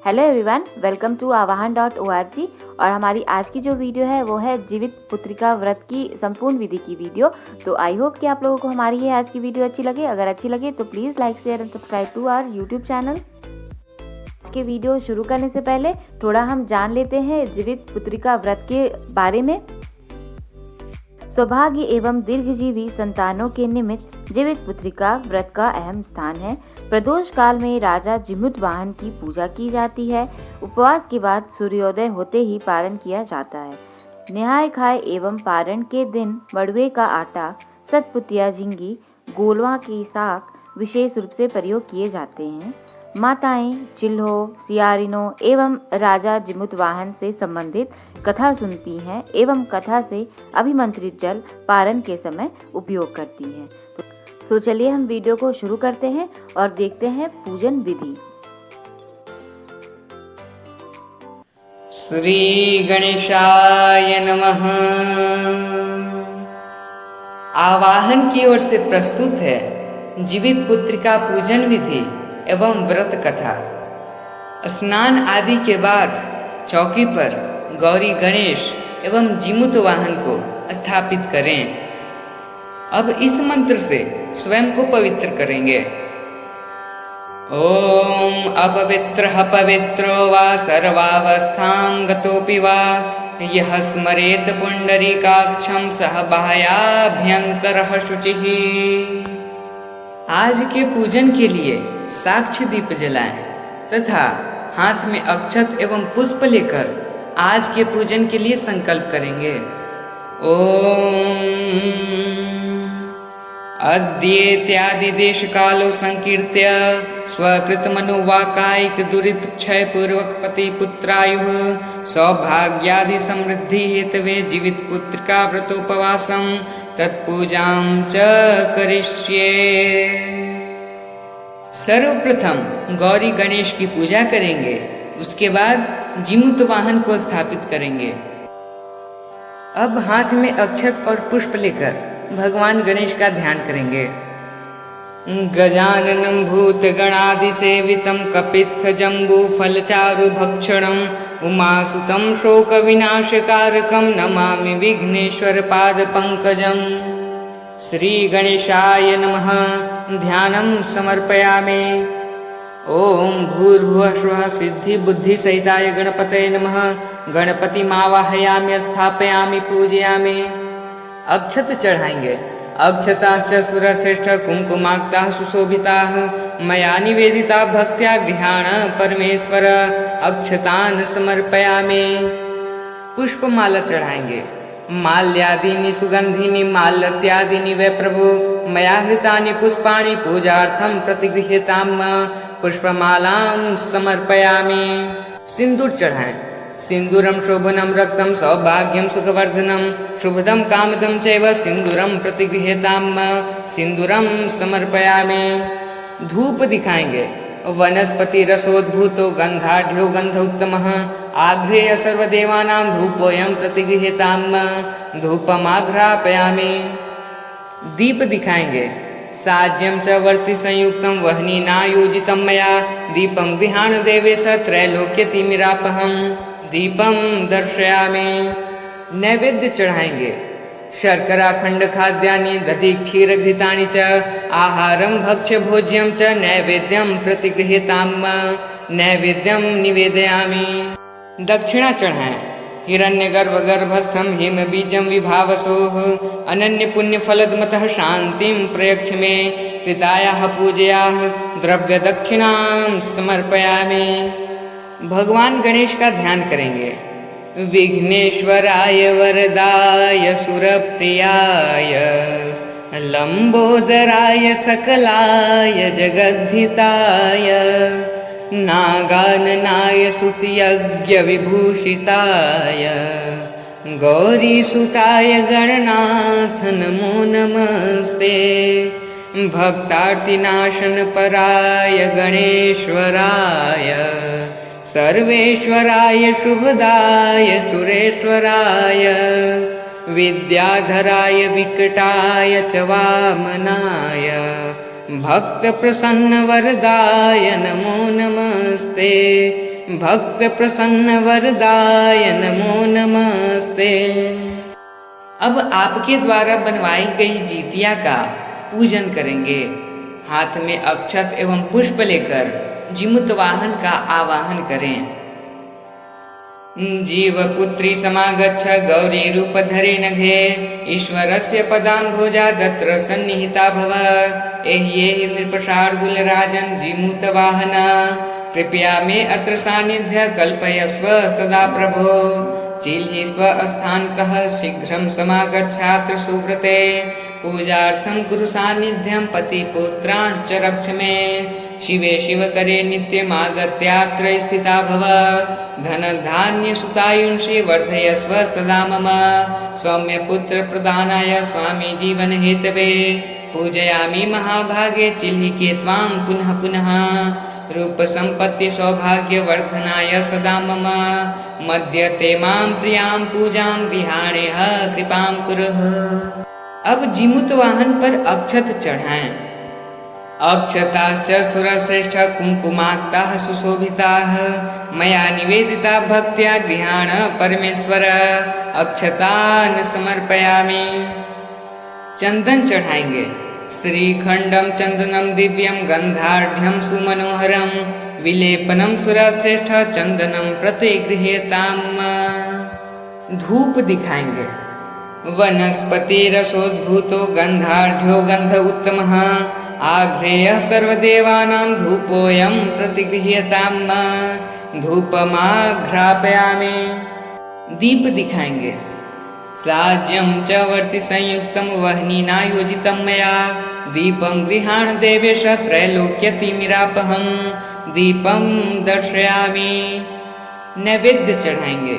Hello everyone, welcome to आवाहन.org। और हमारी आज की जो वीडियो है वो है जीवित पुत्रिका व्रत की संपूर्ण विधि की वीडियो। तो आई होप कि आप लोगों को हमारी ये आज की वीडियो अच्छी लगे। अगर अच्छी लगे तो please like share and subscribe to our YouTube channel. आज के वीडियो शुरू करने से पहले थोड़ा हम जान लेते हैं जीवित पुत्रिका व्रत के बारे में। सौभाग्य एवं दीर्घजीवी संतानों के निमित्त जीवित पुत्रिका व्रत का अहम स्थान है। प्रदोष काल में राजा जिमुतवाहन की पूजा की जाती है। उपवास के बाद सूर्योदय होते ही पारण किया जाता है। नहाय खाए एवं पारण के दिन मड़ुए का आटा, सतपुतिया झिंगी, गोलवा की साग विशेष रूप से प्रयोग किए जाते हैं। माताएं चिल्हो, सियारिनों एवं राजा जिमुतवाहन से संबंधित कथा सुनती हैं एवं कथा से अभिमंत्रित जल पारण के समय उपयोग करती हैं। तो चलिए हम वीडियो को शुरू करते हैं और देखते हैं पूजन विधि। श्री गणेशाय नमः। आवाहन की ओर से प्रस्तुत है जीवित पुत्रिका पूजन विधि एवं व्रत कथा। स्नान आदि के बाद चौकी पर गौरी गणेश एवं जिमुतवाहन को स्थापित करें। अब इस मंत्र से स्वयं को पवित्र करेंगे। ओम अपवित्रः पवित्रो वा सर्वावस्थां गतोऽपि वा यः स्मरेत पुंडरीकाक्षं सह बाह्याभ्यन्तरः शुचिः। आज के पूजन के लिए साक्ष्य दीप जलाएं तथा हाथ में अक्षत एवं पुष्प लेकर आज के पूजन के लिए संकल्प करेंगे। ओम अद्येत्यादि देश कालो संकीर्त्य स्वकृत मनोवाकायिक दुरित क्षय पूर्वक पति पुत्रायुः सौभाग्यादि समृद्धि हेतवे जीवित पुत्रिका व्रतोपवासम तत्पूजां च करिष्ये। सर्वप्रथम गौरी गणेश की पूजा करेंगे, उसके बाद जिमुतवाहन को स्थापित करेंगे। अब हाथ में अक्षत और पुष्प लेकर भगवान गणेश का ध्यान करेंगे। गजाननं भूतगणादिसेवितं कपित्थ जम्बू फलचारु भक्षणं उमासुतं शोक विनाशकारकं नमामि विघ्नेश्वर पाद पंकजं। श्री गणेशाय नमः। ध्यानं समर्पयामि। ओम भूर्भुवः स्वः सिद्धि बुद्धि सहिताय गणपतये नमः। गणपतिमावाहयामि, स्थापयामि, पूजयामि। अक्षत चढ़ाएंगे। अक्षताश्च सुरश्रेष्ठ कुंकुमाक्ताः सुशोभिताः मया निवेदिता भक्त्या गृहाण परमेश्वर। अक्षतान् समर्पयामि। पुष्पमाला चढ़ाएंगे। माल्यादीनि सुगंधिनी माल्यत्यादीनि वै प्रभु मया हृतानि पुष्पाणि पूजार्थं प्रतिगृह्यताम्। पुष्पमालां समर्पयामि। सिंदूर चढ़ाएं। सिंदूरं शोभनं रक्तं सौभाग्यं सुखवर्धनं शुभदं कामदं चैव सिंदूरं प्रतिगृह्यताम्। सिंदूरं समर्पयामि। धूप दिखाएंगे। वनस्पति रसोद्भूतो गंधाढ्यो गंध उत्तमः आघ्रेय सर्वदेवानां धूपोऽयं प्रतिगृह्यताम्। धूपमाघ्रापयामि। दीप दिखाएंगे। साज्यं च वर्ति संयुक्तं वह्निनायोजितं मया दीपं गृहाण देवेश त्रैलोक्यतिमिरापहम्। दीपं दर्शयामि। नैवेद्य चढ़ाएंगे। शर्करा खंड खाद्यानि दधि क्षीर घृतानि च आहारं भक्ष्य भोज्यं च नैवेद्यं प्रतिगृह्यताम्। नैवेद्यं निवेदयामि। दक्षिणा चढ़ाएं। हिरण्यगर्भ गर्भस्थं हिम बीजं विभावसोः अनन्य पुण्य फलदमतः शांतिं प्रयच्छ मे कृतायाः पूजयाः द्रव्य दक्षिणां समर्पयामि। भगवान गणेश का ध्यान करेंगे। विघ्नेश्वराय वरदाय सुरप्रियाय लंबोदराय सकलाय जगद्धिताय नागाननाय श्रुतियज्ञ विभूषिताय गौरीसुताय गणनाथ नमो नमस्ते। भक्तार्तिनाशन पराय गणेश्वराय सर्वेश्वराय शुभदाय सुरेश्वराय विद्याधराय विकटाय च वामनाय भक्त प्रसन्न वरदाय नमो नमस्ते। भक्त प्रसन्न वरदाय नमो नमस्ते। अब आपके द्वारा बनवाई गई जीतिया का पूजन करेंगे। हाथ में अक्षत एवं पुष्प लेकर जिमुत वाहन का आवाहन करें। जीव पुत्री समागच्छ गौरी रूप धरे नघे, ईश्वरस्य पदाम्भोजा दत्र सन्निहिता भव। एहि नृपशार्दूल राजन जीमूत वाहन, कृपया मे अत्र सानिध्य कल्पयस्व सदा प्रभो। चिल्हि स्वस्थानतः शीघ्रं समागच्छात्र सुव्रते, पूजार्थं कुरु सान्निध्यं पतिपुत्रांश्च रक्ष मे। शिवे शिवकरे नित्यमागत्यात्र स्थिता भव, धन धान्य सुतायुंषि वर्धयस्व सदा मम। सौम्य पुत्र प्रदानाय स्वामी जीवन हेतवे, पूजयामि महाभागे चिल्हिके त्वां पुनः पुनः। रूप संपत्ति सौभाग्य वर्धनाय सदा मम, मध्यते मां प्रियां पूजां गृहाणेह कृपां कुरुः। अब जिमुत वाहन पर अक्षत चढ़ाएं। अक्षताश्च सुरश्रेष्ठ कुंकुमाक्ताः सुशोभिताः, मया निवेदिता भक्त्या गृहाण परमेश्वर। अक्षतान् समर्पयामि। चंदन चढ़ाएंगे। श्रीखंडम चंदनम दिव्यम गंधाढ़्यम सुमनोहरम, विलेपनम सुरश्रेष्ठ चंदनम प्रतिगृह्यताम। धूप दिखाएंगे। वनस्पति रसोद्भूतो गंधाढ़्यो गंध उत्तमः, आघ्रेयः सर्वदेवानां धूपोऽयं प्रतिगृह्यताम्। धूपमाघ्रापयामि। दीप दिखाएंगे। साज्यं च वर्ति संयुक्तं वह्निना योजितं मया, दीपं गृहाण देवेश त्रैलोक्यतिमिरापहं। दीपं दर्शयामि। नैवेद्य चढ़ाएंगे।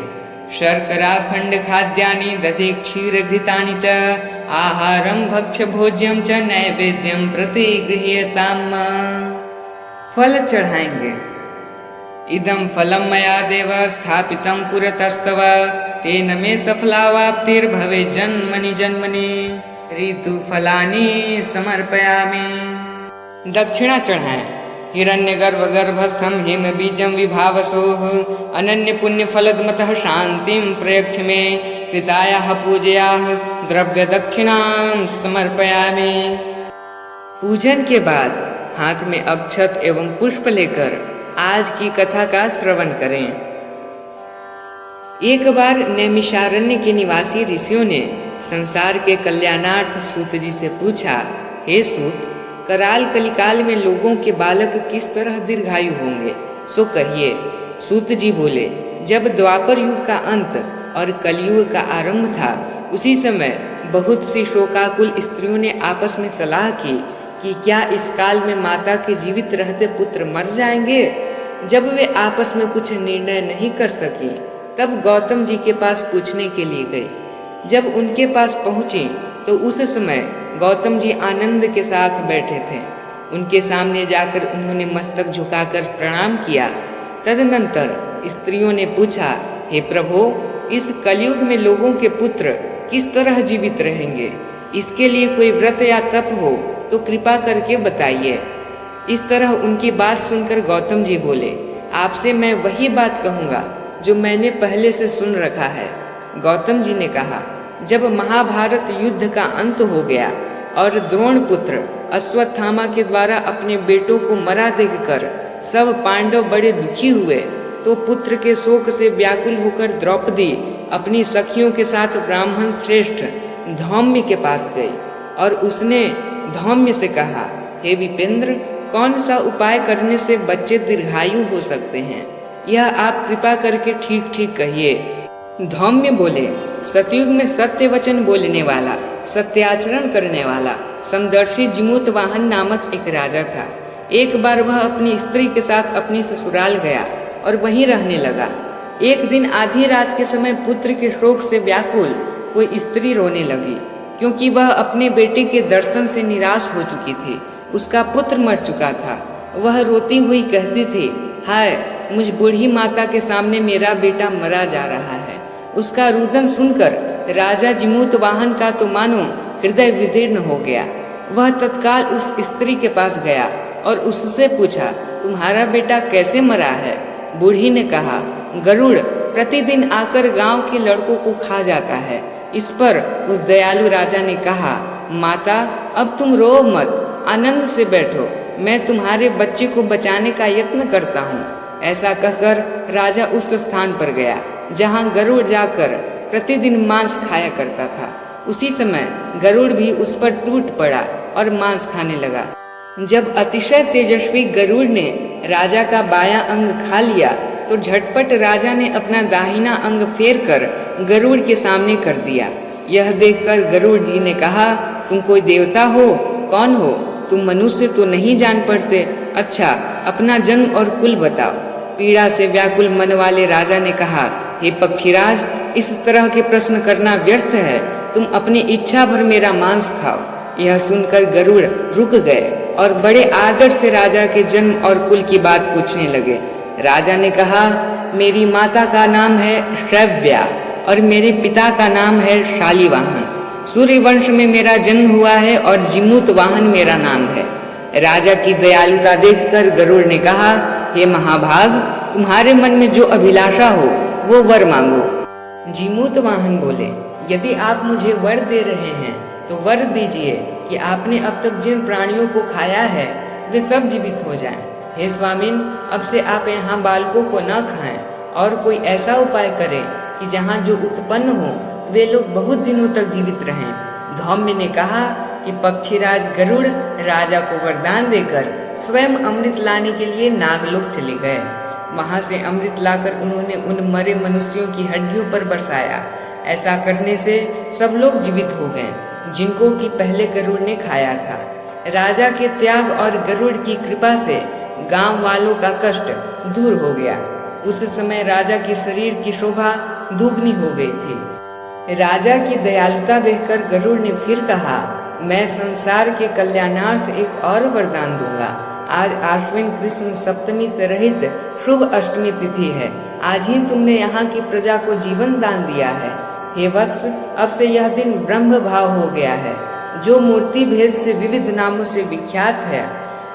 शर्करा खंड खाद्यानि दधि क्षीर घृतानि च, आहारं भक्ष्य भोज्यं च नैवेद्यं प्रतिगृह्यताम्। फल चढ़ाएंगे। इदं फलं मया देव स्थापितं पुरतस्तव, तेन मे सफलावाप्तिर्भवे जन्मनि जन्मनि। ऋतुफलानि समर्पयामि। दक्षिणा चढ़ाएं। हिरण्यगर्भ गर्भस्थं हेम बीजं विभावसोः, अनन्य पुण्य फलदमतः शांतिं प्रयच्छ मे। कृतायाः पूजयाः द्रव्य दक्षिणां समर्पयामि। पूजन के बाद हाथ में अक्षत एवं पुष्प लेकर आज की कथा का श्रवण करें। एक बार नैमिषारण्य के निवासी ऋषियों ने संसार के कल्याणार्थ सूत जी से पूछा, हे सूत, कराल कलिकाल में लोगों के बालक किस तरह दीर्घायु होंगे, सो कहिए। सूत जी बोले, जब द्वापर युग का अंत और कलयुग का आरंभ था, उसी समय बहुत सी शोकाकुल स्त्रियों ने आपस में सलाह की कि क्या इस काल में माता के जीवित रहते पुत्र मर जाएंगे। जब वे आपस में कुछ निर्णय नहीं कर सकी, तब गौतम जी के पास पूछने के लिए गई। जब उनके पास पहुंची तो उस समय गौतम जी आनंद के साथ बैठे थे। उनके सामने जाकर उन्होंने मस्तक झुकाकर प्रणाम किया। तदनंतर स्त्रियों ने पूछा, हे प्रभु, इस कलयुग में लोगों के पुत्र किस तरह जीवित रहेंगे? इसके लिए कोई व्रत या तप हो तो कृपा करके बताइए। इस तरह उनकी बात सुनकर गौतम जी बोले, आपसे मैं वही बात कहूँगा जो मैंने पहले से सुन रखा है। गौतम जी ने कहा, जब महाभारत युद्ध का अंत हो गया और द्रोण पुत्र अश्वत्थामा के द्वारा अपने बेटों को मरा देखकर सब पांडव बड़े दुखी हुए, तो पुत्र के शोक से व्याकुल होकर द्रौपदी अपनी सखियों के साथ ब्राह्मण श्रेष्ठ धौम्य के पास गई और उसने धौम्य से कहा, हे विपेंद्र, कौन सा उपाय करने से बच्चे दीर्घायु हो सकते हैं? यह आप कृपा करके ठीक ठीक कहिए। धौम्य बोले, सतयुग में सत्य वचन बोलने वाला, सत्याचरण करने वाला समदर्शी जिमूत वाहन नामक एक राजा था। एक बार वह अपनी स्त्री के साथ अपनी ससुराल गया और वहीं रहने लगा। एक दिन आधी रात के समय पुत्र के शोक से व्याकुल कोई स्त्री रोने लगी, क्योंकि वह अपने बेटे के दर्शन से निराश हो चुकी थी। उसका पुत्र मर चुका था। वह रोती हुई कहती थी, हाय, मुझ बूढ़ी माता के सामने मेरा बेटा मरा जा रहा है। उसका रुदन सुनकर राजा जिमूत वाहन का तो मानो हृदय विदीर्ण हो गया। वह तत्काल उस स्त्री के पास गया और उससे पूछा, तुम्हारा बेटा कैसे मरा है? बूढ़ी ने कहा, गरुड़ प्रतिदिन आकर गांव के लड़कों को खा जाता है। इस पर उस दयालु राजा ने कहा, माता अब तुम रो मत, आनंद से बैठो, मैं तुम्हारे बच्चे को बचाने का यत्न करता हूँ। ऐसा कहकर राजा उस स्थान पर गया जहाँ गरुड़ जाकर प्रतिदिन मांस खाया करता था। उसी समय गरुड़ भी उस पर टूट पड़ा और मांस खाने लगा। जब अतिशय तेजस्वी गरुड़ ने राजा का बायां अंग खा लिया तो झटपट राजा ने अपना दाहिना अंग फेर कर गरुड़ के सामने कर दिया। यह देखकर गरुड़ जी ने कहा, तुम कोई देवता हो? कौन हो तुम? मनुष्य तो नहीं जान पड़ते। अच्छा, अपना जन्म और कुल बताओ। पीड़ा से व्याकुल मन वाले राजा ने कहा, हे पक्षीराज, इस तरह के प्रश्न करना व्यर्थ है, तुम अपनी इच्छा भर मेरा मांस खाओ। यह सुनकर गरुड़ रुक गए और बड़े आदर से राजा के जन्म और कुल की बात पूछने लगे। राजा ने कहा, मेरी माता का नाम है श्रव्या और मेरे पिता का नाम है शालिवाहन। सूर्य वंश में मेरा जन्म हुआ है और जिमूत वाहन मेरा नाम है। राजा की दयालुता देखकर गरुड़ ने कहा, हे महाभाग, तुम्हारे मन में जो अभिलाषा हो वो वर मांगो। जिमूत वाहन बोले, यदि आप मुझे वर दे रहे हैं तो वर दीजिए कि आपने अब तक जिन प्राणियों को खाया है वे सब जीवित हो जाएं। हे स्वामिन, अब से आप यहाँ बालकों को न खाएं और कोई ऐसा उपाय करें कि जहाँ जो उत्पन्न हो वे लोग बहुत दिनों तक जीवित रहें। धौम्य ने कहा कि पक्षीराज गरुड़ राजा को वरदान देकर स्वयं अमृत लाने के लिए नागलोक चले गए। वहां से अमृत लाकर उन्होंने उन मरे मनुष्यों की हड्डियों पर बरसाया। ऐसा करने से सब लोग जीवित हो गए जिनको कि पहले गरुड़ ने खाया था। राजा के त्याग और गरुड़ की कृपा से गांव वालों का कष्ट दूर हो गया। उस समय राजा के शरीर की शोभा दुगनी हो गई थी। राजा की दयालुता देखकर गरुड़ ने फिर कहा, मैं संसार के कल्याणार्थ एक और वरदान दूंगा। आज आश्विन कृष्ण सप्तमी से रहित शुभ अष्टमी तिथि है। आज ही तुमने यहाँ की प्रजा को जीवन दान दिया है। हे वत्स, अब से यह दिन ब्रह्म भाव हो गया है। जो मूर्ति भेद से विविध नामों से विख्यात है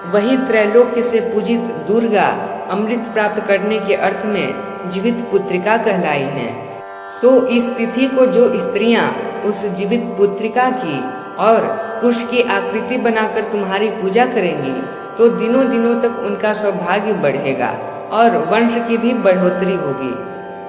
वही त्रैलोक्य से पूजित दुर्गा अमृत प्राप्त करने के अर्थ में जीवित पुत्रिका कहलाई हैं। सो इस तिथि को जो स्त्रियां उस जीवित पुत्रिका की और कुश की आकृति बनाकर तुम्हारी पूजा करेंगी तो दिनों दिनों तक उनका सौभाग्य बढ़ेगा और वंश की भी बढ़ोतरी होगी।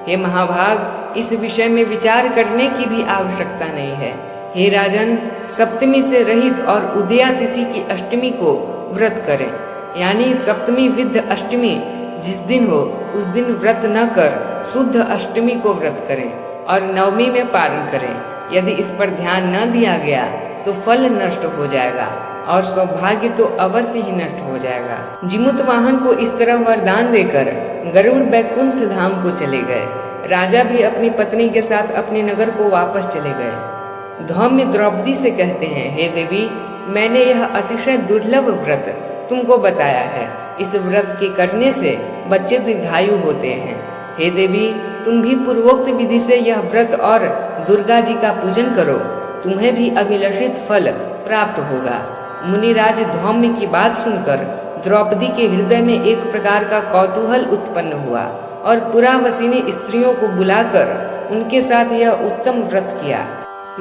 हे महाभाग, इस विषय में विचार करने की भी आवश्यकता नहीं है। हे राजन, सप्तमी से रहित और उदया तिथि की अष्टमी को व्रत करें, यानी सप्तमी विद्ध अष्टमी जिस दिन हो उस दिन व्रत न कर शुद्ध अष्टमी को व्रत करें और नवमी में पारण करें। यदि इस पर ध्यान न दिया गया तो फल नष्ट हो जाएगा और सौभाग्य तो अवश्य ही नष्ट हो जाएगा। जिमुत वाहन को इस तरह वरदान देकर गरुड़ बैकुंठ धाम को चले गए। राजा भी अपनी पत्नी के साथ अपने नगर को वापस चले गए। धौम्य द्रौपदी से कहते हैं, हे देवी, मैंने यह अतिशय दुर्लभ व्रत तुमको बताया है। इस व्रत के करने से बच्चे दीर्घायु होते हैं। हे देवी, तुम भी पूर्वोक्त विधि से यह व्रत और दुर्गा जी का पूजन करो, तुम्हें भी अभिलषित फल प्राप्त होगा। मुनिराज धौम्य की बात सुनकर द्रौपदी के हृदय में एक प्रकार का कौतूहल उत्पन्न हुआ और पुरावसिनी स्त्रियों को बुलाकर उनके साथ यह उत्तम व्रत किया।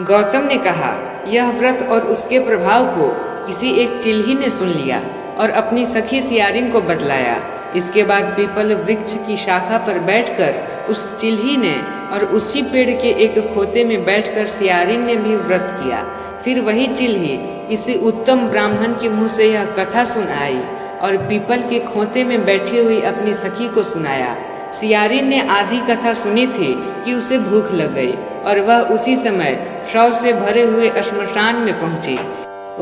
गौतम ने कहा, यह व्रत और उसके प्रभाव को किसी एक चिल्ही ने सुन लिया और अपनी सखी सियारिन को बतलाया। इसके बाद पीपल वृक्ष की शाखा पर बैठकर उस चिल्ही ने और उसी पेड़ के एक खोते में बैठकर सियारिन ने भी व्रत किया। फिर वही चिल्ही किसी उत्तम ब्राह्मण के मुँह से यह कथा सुन आई और पीपल के खोते में बैठी हुई अपनी सखी को सुनाया। सियारिन ने आधी कथा सुनी थी कि उसे भूख लग गई और वह उसी समय शव से भरे हुए श्मशान में पहुंची।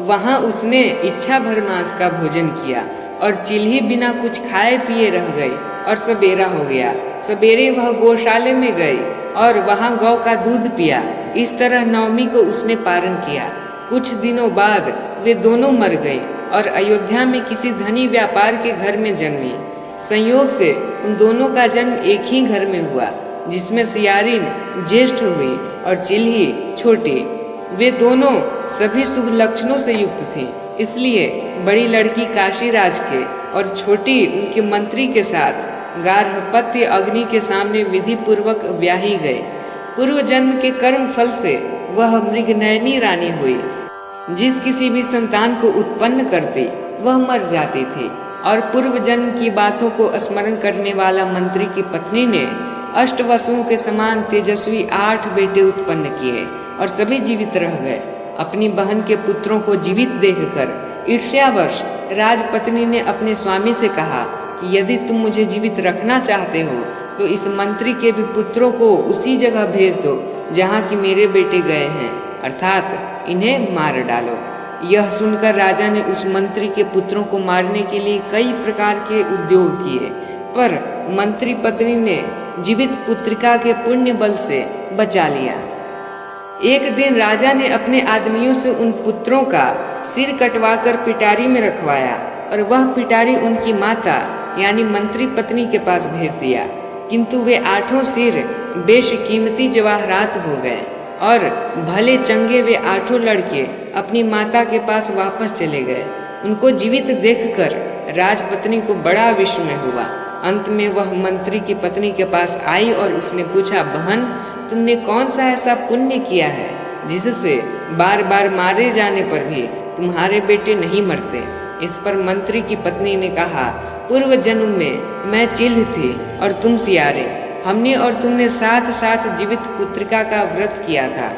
वहां उसने इच्छा भर मांस का भोजन किया और चिल्ही बिना कुछ खाए पिए रह गई और सबेरा हो गया। सवेरे वह गौशाले में गई और वहां गौ का दूध पिया। इस तरह नवमी को उसने पारण किया। कुछ दिनों बाद वे दोनों मर गई और अयोध्या में किसी धनी व्यापार के घर में जन्मी। संयोग से उन दोनों का जन्म एक ही घर में हुआ, जिसमें सियारिन ज्येष्ठ हुई और चिल्ही छोटी। वे दोनों सभी शुभ लक्षणों से युक्त थी, इसलिए बड़ी लड़की काशी राज के और छोटी उनके मंत्री के साथ गार्हपत्य अग्नि के सामने विधि पूर्वक ब्याही गए। पूर्व जन्म के कर्म फल से वह मृगनयनी रानी हुई। जिस किसी भी संतान को उत्पन्न करती वह मर जाती थी, और पूर्व जन्म की बातों को स्मरण करने वाला मंत्री की पत्नी ने अष्टवसुओं के समान तेजस्वी 8 बेटे उत्पन्न किए और सभी जीवित रह गए। अपनी बहन के पुत्रों को जीवित देखकर ईर्ष्यावश राजपत्नी ने अपने स्वामी से कहा कि यदि तुम मुझे जीवित रखना चाहते हो तो इस मंत्री के भी पुत्रों को उसी जगह भेज दो जहाँ की मेरे बेटे गए हैं, अर्थात इन्हें मार डालो। यह सुनकर राजा ने उस मंत्री के पुत्रों को मारने के लिए कई प्रकार के उद्योग किए, पर मंत्री पत्नी ने जीवित पुत्रिका के पुण्य बल से बचा लिया। एक दिन राजा ने अपने आदमियों से उन पुत्रों का सिर कटवाकर पिटारी में रखवाया, और वह पिटारी उनकी माता यानी मंत्री पत्नी के पास भेज दिया। किंतु वे 8 सिर बेशकीमती जवाहरात हो गए, और भले चंगे वे 8 लड़के अपनी माता के पास वापस चले गए। उनको जीवित देखकर राजपत्नी को बड़ा विस्मय हुआ। अंत में वह मंत्री की पत्नी के पास आई और उसने पूछा, बहन, तुमने कौन सा ऐसा पुण्य किया है जिससे बार बार मारे जाने पर भी तुम्हारे बेटे नहीं मरते? इस पर मंत्री की पत्नी ने कहा, पूर्व जन्म में मैं चिल्ह थी और तुम सियारे। हमने और तुमने साथ साथ जीवित पुत्रिका का व्रत किया था।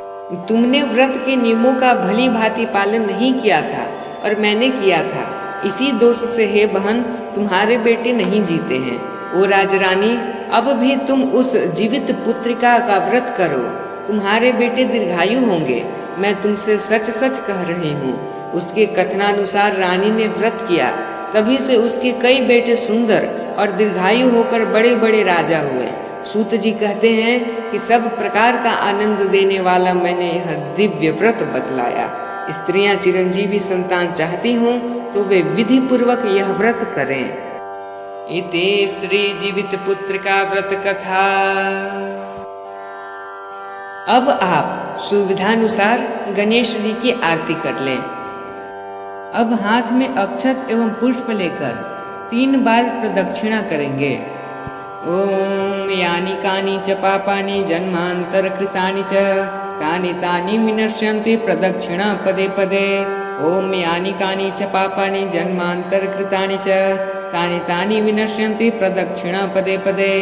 तुमने व्रत के नियमों का भली भांति पालन नहीं किया था और मैंने किया था। इसी दोष से हे बहन, तुम्हारे बेटे नहीं जीते हैं। ओ राजरानी, अब भी तुम उस जीवित पुत्रिका का व्रत करो, तुम्हारे बेटे दीर्घायु होंगे। मैं तुमसे सच सच कह रही हूँ। उसके कथनानुसार रानी ने व्रत किया, तभी से उसके कई बेटे सुंदर और दीर्घायु होकर बड़े बड़े राजा हुए। सूत जी कहते हैं कि सब प्रकार का आनंद देने वाला मैंने यह दिव्य व्रत बतलाया। स्त्रियां चिरंजीवी संतान चाहती हों तो वे विधि पूर्वक यह व्रत करें। इति स्त्री जीवित पुत्र का व्रत कथा। अब आप सुविधानुसार गणेश जी की आरती कर लें। अब हाथ में अक्षत एवं पुष्प लेकर 3 बार प्रदक्षिणा करेंगे। ओम यानी कानी च पापानि जन्मांतर कृतानि च तानि तानि विनश्यन्ति प्रदक्षिणा पदे पदे। ओम यानी कानी च पापानि जन्मांतर कृतानि च तानि तानि विनश्यन्ति प्रदक्षिणा पदे पदे।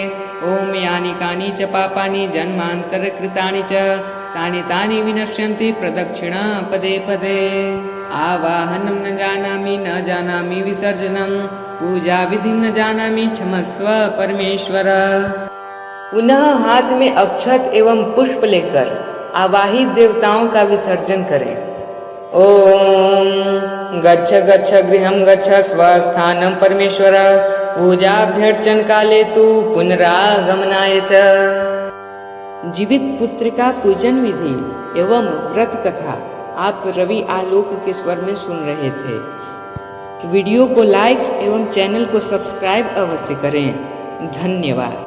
ओम यानी कानी च पापानि जन्मांतर कृतानि च तानि तानि विनश्यन्ति प्रदक्षिणा पदे पदे। आवाहनं न जानामि न जानामि विसर्जनं पूजा विधि न जानामि क्षमस्व परमेश्वर। पुनः हाथ में अक्षत एवं पुष्प लेकर आवाहित देवताओं का विसर्जन करें। ओम गच्छ गच्छ गृहं गच्छ स्वस्थानं परमेश्वर पूजाभ्यर्चन काले तु पुनरागमनाय च। जीवित पुत्र का पूजन विधि एवं व्रत कथा आप रवि आलोक के स्वर में सुन रहे थे। वीडियो को लाइक एवं चैनल को सब्सक्राइब अवश्य करें। धन्यवाद।